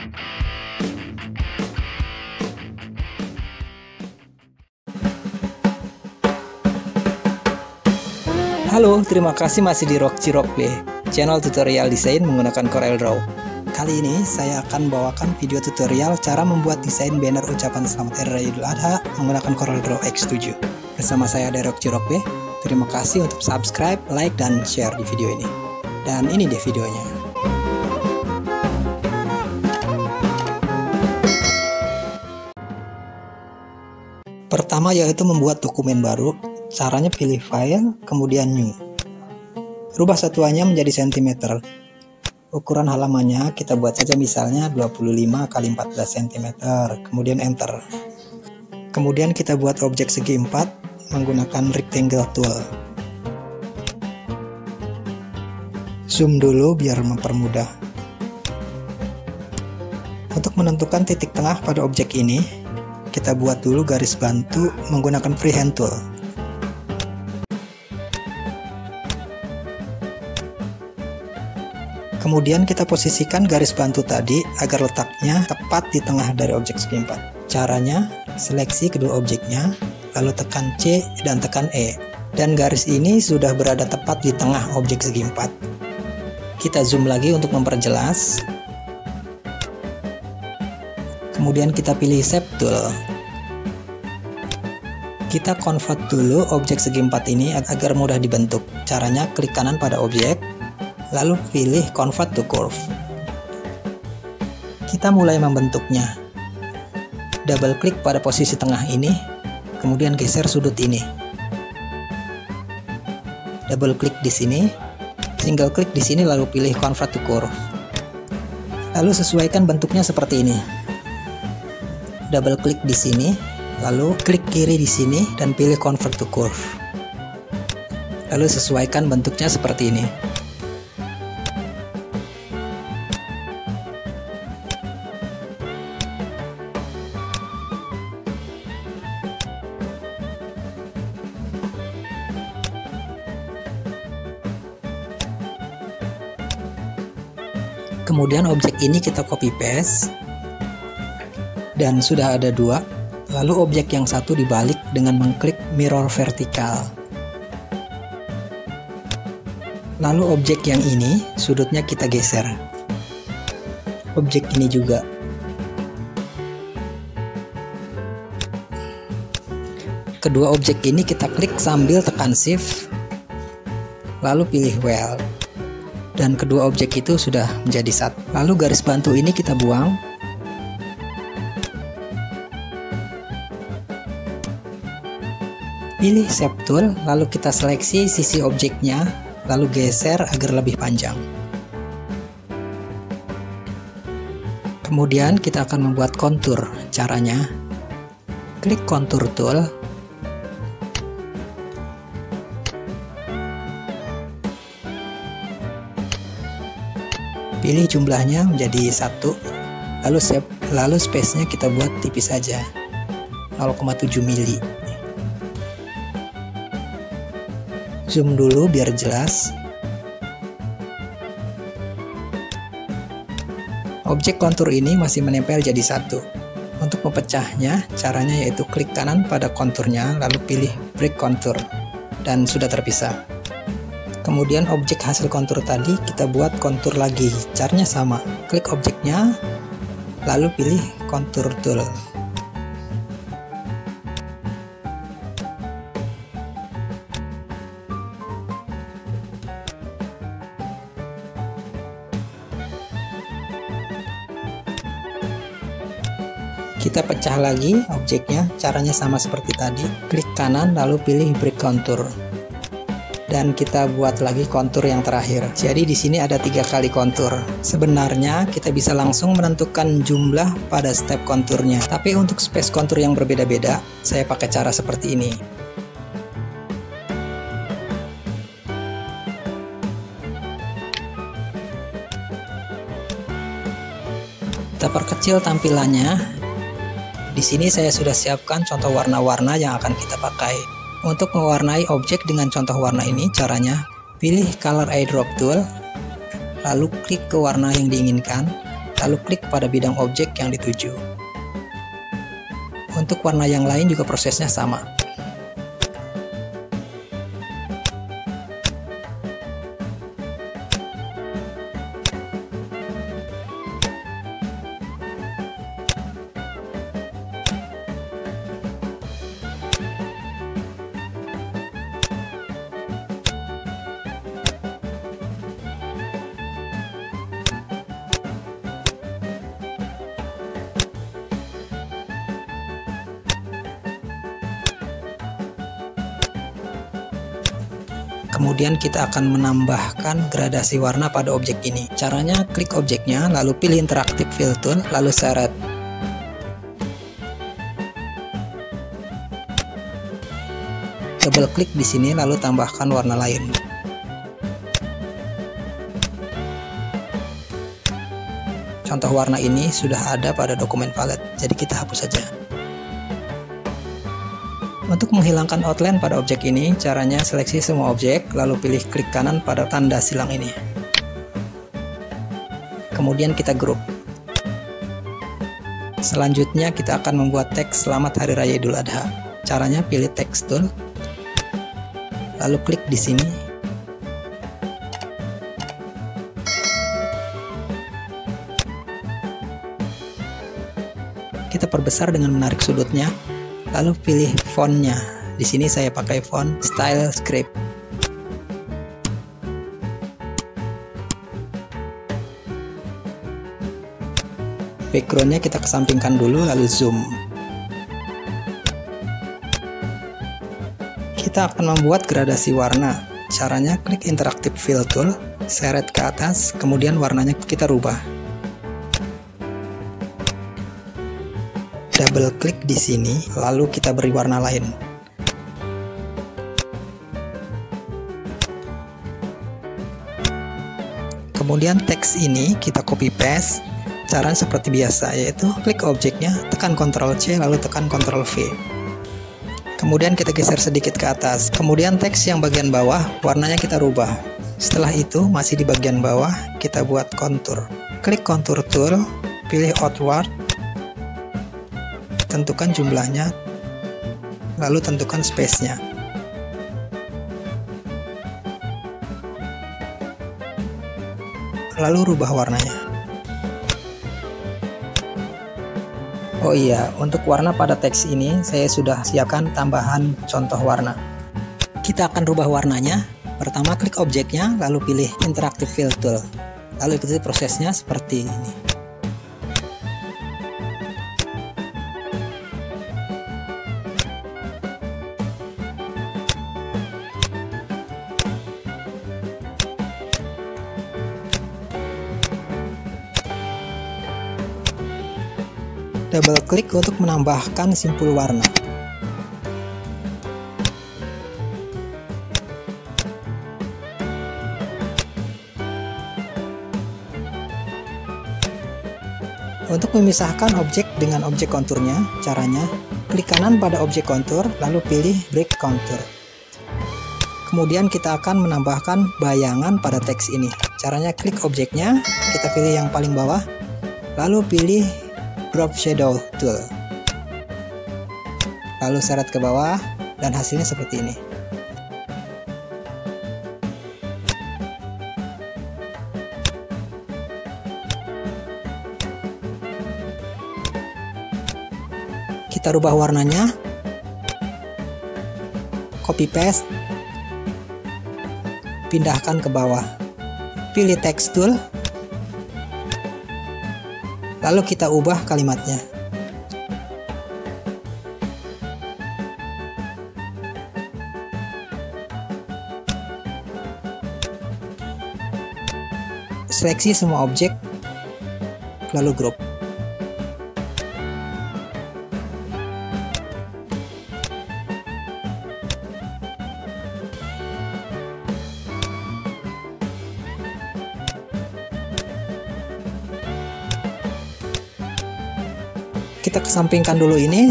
Halo, terima kasih masih di Rockcirokbe, channel tutorial desain menggunakan CorelDRAW. Kali ini saya akan bawakan video tutorial cara membuat desain banner ucapan Selamat Hari Raya Idul Adha menggunakan CorelDRAW X7. Bersama saya dari Rockcirokbe. Terima kasih untuk subscribe, like, dan share di video ini. Dan ini deh videonya. Pertama yaitu membuat dokumen baru. Caranya pilih file, kemudian new. Rubah satuannya menjadi cm. Ukuran halamannya kita buat saja misalnya 25 x 14 cm, kemudian enter. Kemudian kita buat objek segi 4 menggunakan rectangle tool. Zoom dulu biar mempermudah. Untuk menentukan titik tengah pada objek ini, kita buat dulu garis bantu menggunakan freehand tool. Kemudian kita posisikan garis bantu tadi agar letaknya tepat di tengah dari objek segi 4. Caranya, seleksi kedua objeknya, lalu tekan C dan tekan E. Dan garis ini sudah berada tepat di tengah objek segi 4. Kita zoom lagi untuk memperjelas. Kemudian kita pilih Shape Tool. Kita convert dulu objek segi 4 ini agar mudah dibentuk. Caranya, klik kanan pada objek, lalu pilih Convert to Curve. Kita mulai membentuknya. Double klik pada posisi tengah ini, kemudian geser sudut ini. Double klik di sini, single klik di sini, lalu pilih Convert to Curve. Lalu sesuaikan bentuknya seperti ini. Double klik di sini, lalu klik kiri di sini dan pilih Convert to Curve. Lalu sesuaikan bentuknya seperti ini. Kemudian objek ini kita copy paste dan sudah ada dua. Lalu objek yang satu dibalik dengan mengklik mirror vertikal. Lalu objek yang ini sudutnya kita geser. Objek ini juga. Kedua objek ini kita klik sambil tekan shift, lalu pilih well. Dan kedua objek itu sudah menjadi satu. Lalu garis bantu ini kita buang. Pilih Shape Tool, lalu kita seleksi sisi objeknya, lalu geser agar lebih panjang. Kemudian kita akan membuat kontur. Caranya, klik Contour Tool. Pilih jumlahnya menjadi 1, lalu space-nya kita buat tipis saja, 0,7 mili. Zoom dulu biar jelas. Objek kontur ini masih menempel jadi satu. Untuk memecahnya, caranya yaitu klik kanan pada konturnya, lalu pilih Break Contour, dan sudah terpisah. Kemudian objek hasil kontur tadi kita buat kontur lagi. Caranya sama, klik objeknya, lalu pilih Contour Tool. Kita pecah lagi objeknya, caranya sama seperti tadi. Klik kanan lalu pilih Break Contour. Dan kita buat lagi kontur yang terakhir. Jadi di sini ada 3 kali kontur. Sebenarnya kita bisa langsung menentukan jumlah pada step konturnya. Tapi untuk space kontur yang berbeda-beda, saya pakai cara seperti ini. Kita perkecil tampilannya. Di sini saya sudah siapkan contoh warna-warna yang akan kita pakai. Untuk mewarnai objek dengan contoh warna ini, caranya pilih Color Eyedrop Tool, lalu klik ke warna yang diinginkan, lalu klik pada bidang objek yang dituju. Untuk warna yang lain juga prosesnya sama. Kemudian kita akan menambahkan gradasi warna pada objek ini. Caranya klik objeknya, lalu pilih Interactive Fill Tool, lalu seret. Double klik di sini, lalu tambahkan warna lain. Contoh warna ini sudah ada pada dokumen palette, jadi kita hapus saja. Untuk menghilangkan outline pada objek ini, caranya seleksi semua objek, lalu pilih klik kanan pada tanda silang ini. Kemudian kita grup. Selanjutnya kita akan membuat teks Selamat Hari Raya Idul Adha. Caranya pilih Text Tool, lalu klik di sini. Kita perbesar dengan menarik sudutnya. Lalu pilih fontnya. Di sini saya pakai font Style Script. Backgroundnya kita kesampingkan dulu, lalu zoom. Kita akan membuat gradasi warna. Caranya klik Interactive Fill Tool, seret ke atas, kemudian warnanya kita rubah. Double klik di sini, lalu kita beri warna lain. Kemudian teks ini kita copy paste. Caranya seperti biasa, yaitu klik objeknya, tekan Ctrl C, lalu tekan Ctrl V. Kemudian kita geser sedikit ke atas. Kemudian teks yang bagian bawah, warnanya kita rubah. Setelah itu, masih di bagian bawah, kita buat kontur. Klik Contour Tool, pilih Outward, tentukan jumlahnya, lalu tentukan space-nya. Lalu rubah warnanya. Oh iya, untuk warna pada teks ini saya sudah siapkan tambahan contoh warna. Kita akan rubah warnanya. Pertama klik objeknya, lalu pilih Interactive Fill Tool. Lalu ikuti prosesnya seperti ini. Double klik untuk menambahkan simpul warna. Untuk memisahkan objek dengan objek konturnya, caranya klik kanan pada objek kontur, lalu pilih Break Contour. Kemudian kita akan menambahkan bayangan pada teks ini. Caranya klik objeknya, kita pilih yang paling bawah, lalu pilih Drop Shadow Tool, lalu seret ke bawah, dan hasilnya seperti ini. Kita rubah warnanya, copy paste, pindahkan ke bawah, pilih Text Tool, lalu kita ubah kalimatnya. Seleksi semua objek, lalu grup. Kita kesampingkan dulu ini.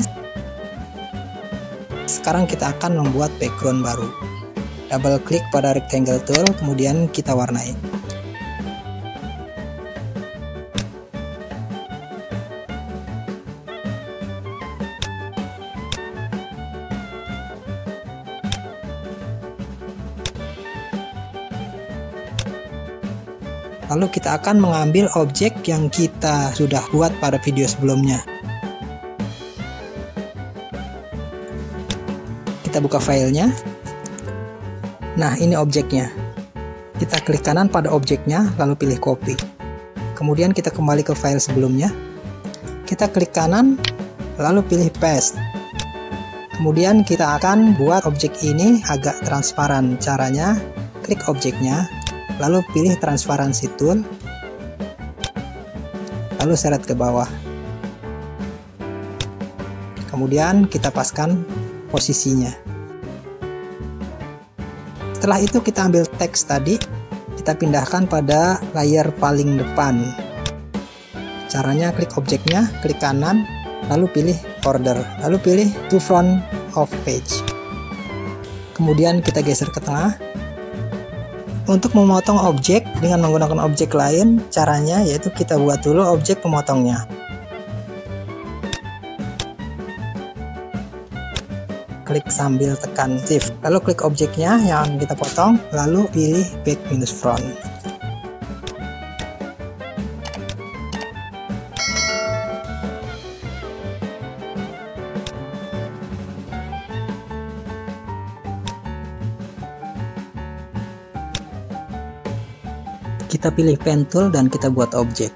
Sekarang kita akan membuat background baru. Double klik pada rectangle tool, kemudian kita warnai. Lalu kita akan mengambil objek yang kita sudah buat pada video sebelumnya. Kita buka filenya. Nah, ini objeknya. Kita klik kanan pada objeknya, lalu pilih copy. Kemudian kita kembali ke file sebelumnya. Kita klik kanan, lalu pilih paste. Kemudian kita akan buat objek ini agak transparan. Caranya, klik objeknya, lalu pilih transparansi tool, lalu seret ke bawah. Kemudian kita paskan posisinya. Setelah itu kita ambil teks tadi, kita pindahkan pada layer paling depan. Caranya klik objeknya, klik kanan, lalu pilih order, lalu pilih to front of page. Kemudian kita geser ke tengah. Untuk memotong objek dengan menggunakan objek lain, caranya yaitu kita buat dulu objek pemotongnya. Klik sambil tekan shift, lalu klik objeknya yang kita potong, lalu pilih back minus front. Kita pilih pen tool dan kita buat objek.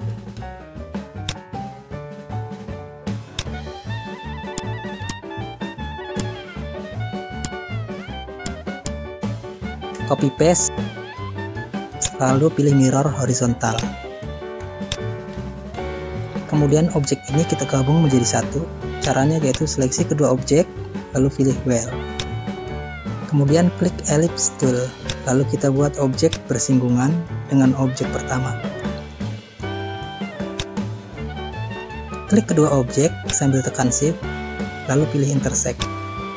Copy paste, lalu pilih mirror horizontal. Kemudian objek ini kita gabung menjadi satu. Caranya yaitu seleksi kedua objek, lalu pilih where. Kemudian klik ellipse tool, lalu kita buat objek bersinggungan dengan objek pertama. Klik kedua objek sambil tekan shift, lalu pilih intersect.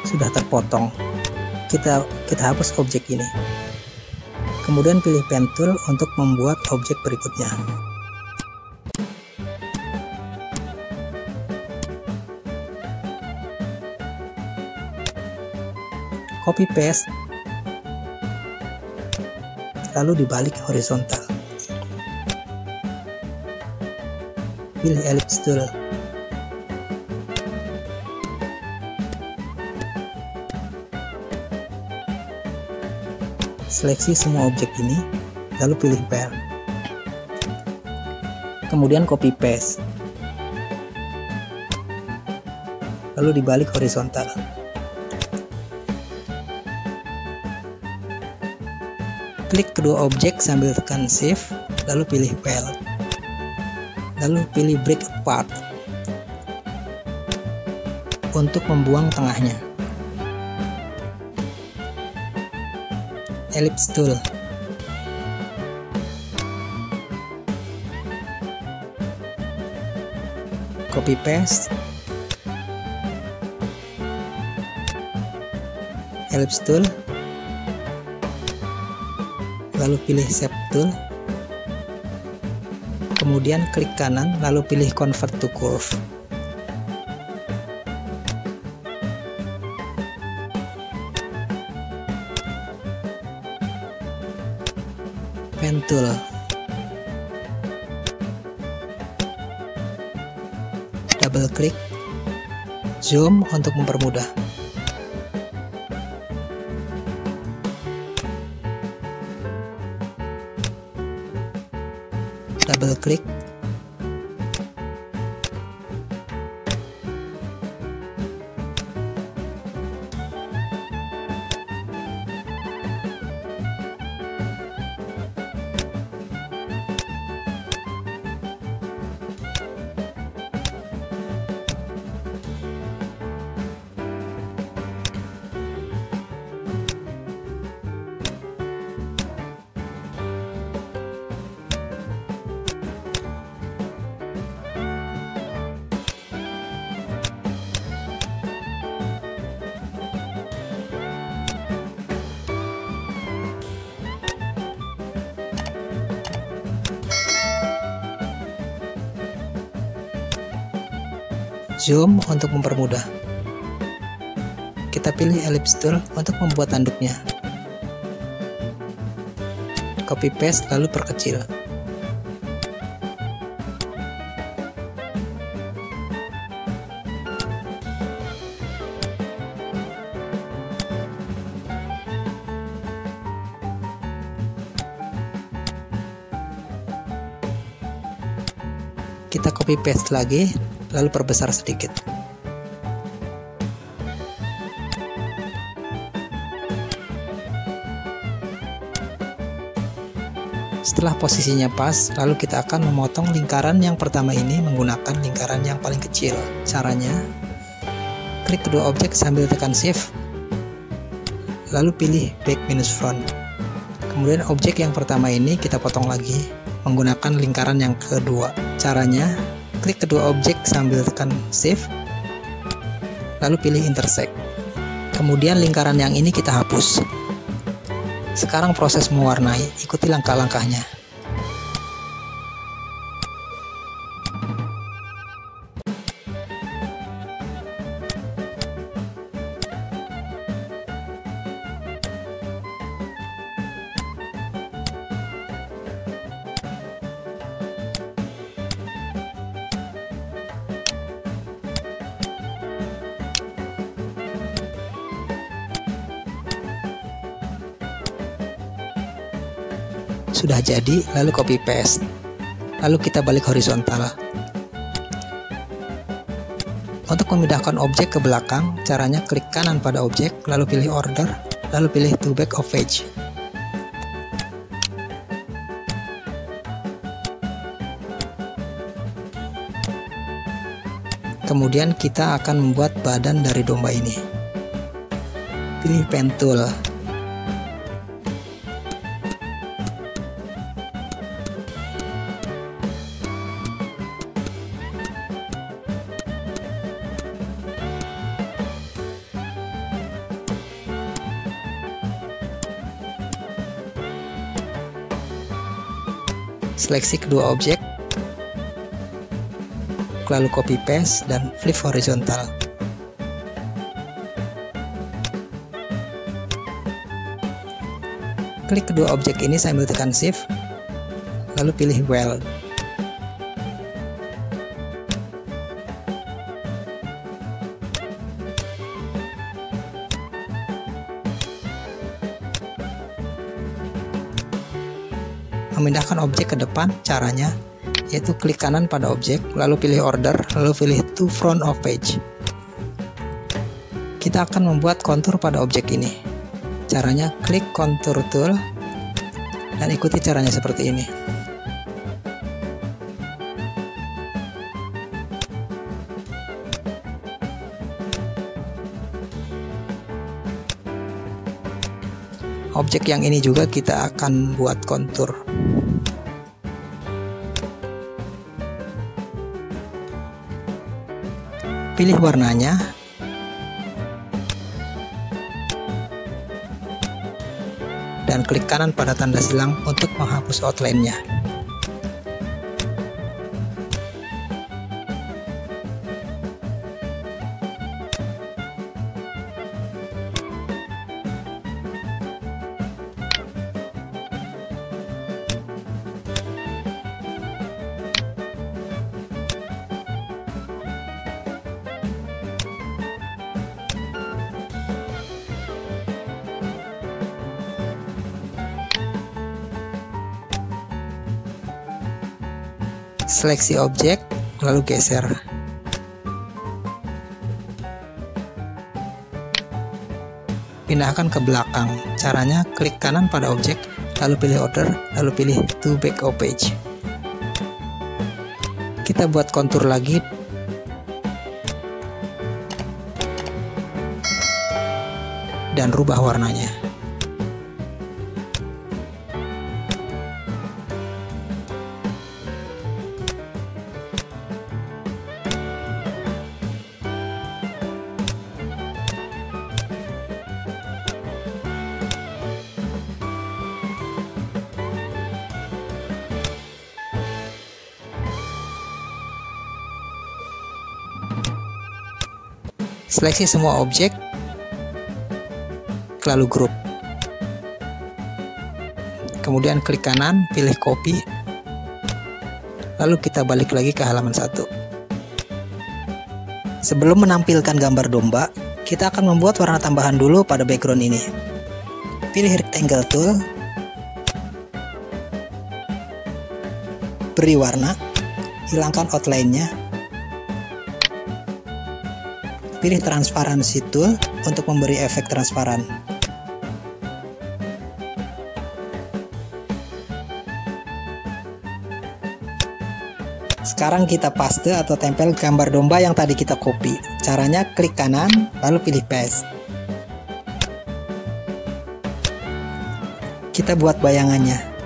Sudah terpotong. Kita hapus objek ini. Kemudian pilih pen tool untuk membuat objek berikutnya. Copy paste, lalu dibalik horizontal. Pilih ellipse tool. Seleksi semua objek ini, lalu pilih where. Kemudian copy paste, lalu dibalik horizontal. Klik kedua objek sambil tekan shift, lalu pilih weld, lalu pilih break apart untuk membuang tengahnya. Ellipse tool, copy paste, ellipse tool, lalu pilih shape tool, kemudian klik kanan, lalu pilih convert to curve. Pen tool, double klik, zoom untuk mempermudah. Double klik, zoom untuk mempermudah. Kita pilih ellipse tool untuk membuat tanduknya. Copy paste lalu perkecil. Kita copy paste lagi, lalu perbesar sedikit. Setelah posisinya pas, lalu kita akan memotong lingkaran yang pertama ini menggunakan lingkaran yang paling kecil. Caranya, klik kedua objek sambil tekan Shift, lalu pilih back minus front. Kemudian objek yang pertama ini kita potong lagi menggunakan lingkaran yang kedua. Caranya, klik kedua objek sambil tekan Shift, lalu pilih intersect. Kemudian lingkaran yang ini kita hapus. Sekarang proses mewarnai, ikuti langkah-langkahnya. Sudah jadi, lalu copy paste. Lalu kita balik horizontal. Untuk memindahkan objek ke belakang, caranya klik kanan pada objek, lalu pilih order, lalu pilih to back of page. Kemudian kita akan membuat badan dari domba ini. Pilih pen tool. Seleksi kedua objek, lalu copy paste dan flip horizontal. Klik kedua objek ini sambil tekan Shift, lalu pilih weld. Memindahkan objek ke depan, caranya yaitu klik kanan pada objek, lalu pilih order, lalu pilih to front of page. Kita akan membuat kontur pada objek ini. Caranya klik contour tool dan ikuti caranya seperti ini. Objek yang ini juga kita akan buat kontur. Pilih warnanya. Dan klik kanan pada tanda silang untuk menghapus outline-nya. Seleksi objek, lalu geser. Pindahkan ke belakang. Caranya klik kanan pada objek, lalu pilih order, lalu pilih to back of page. Kita buat kontur lagi. Dan rubah warnanya. Seleksi semua objek, lalu grup. Kemudian klik kanan, pilih copy, lalu kita balik lagi ke halaman 1. Sebelum menampilkan gambar domba, kita akan membuat warna tambahan dulu pada background ini. Pilih rectangle tool, beri warna, hilangkan outline-nya. Pilih transparansi tool untuk memberi efek transparan. Sekarang kita paste atau tempel gambar domba yang tadi kita copy. Caranya klik kanan, lalu pilih paste. Kita buat bayangannya.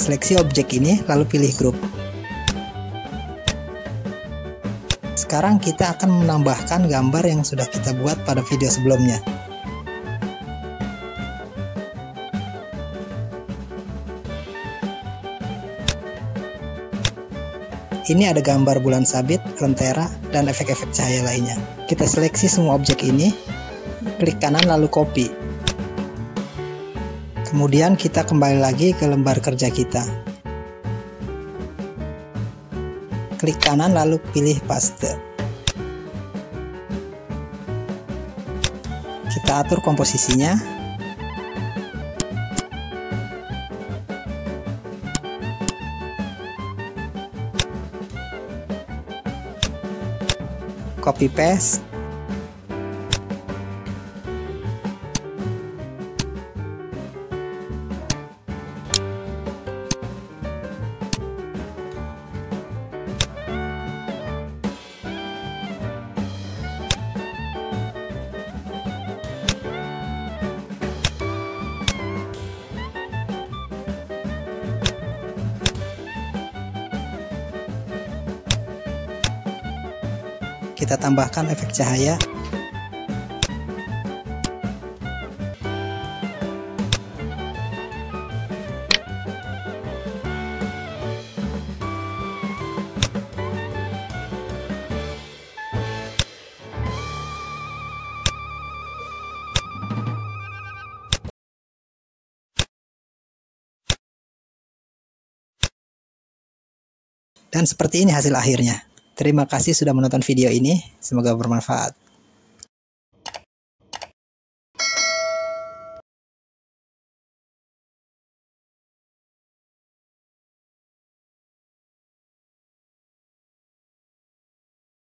Seleksi objek ini, lalu pilih grup. Sekarang kita akan menambahkan gambar yang sudah kita buat pada video sebelumnya. Ini ada gambar bulan sabit, lentera, dan efek-efek cahaya lainnya. Kita seleksi semua objek ini, klik kanan lalu copy. Kemudian kita kembali lagi ke lembar kerja kita. Klik kanan lalu pilih paste. Kita atur komposisinya. Copy paste. Kita tambahkan efek cahaya. Dan seperti ini hasil akhirnya. Terima kasih sudah menonton video ini, semoga bermanfaat.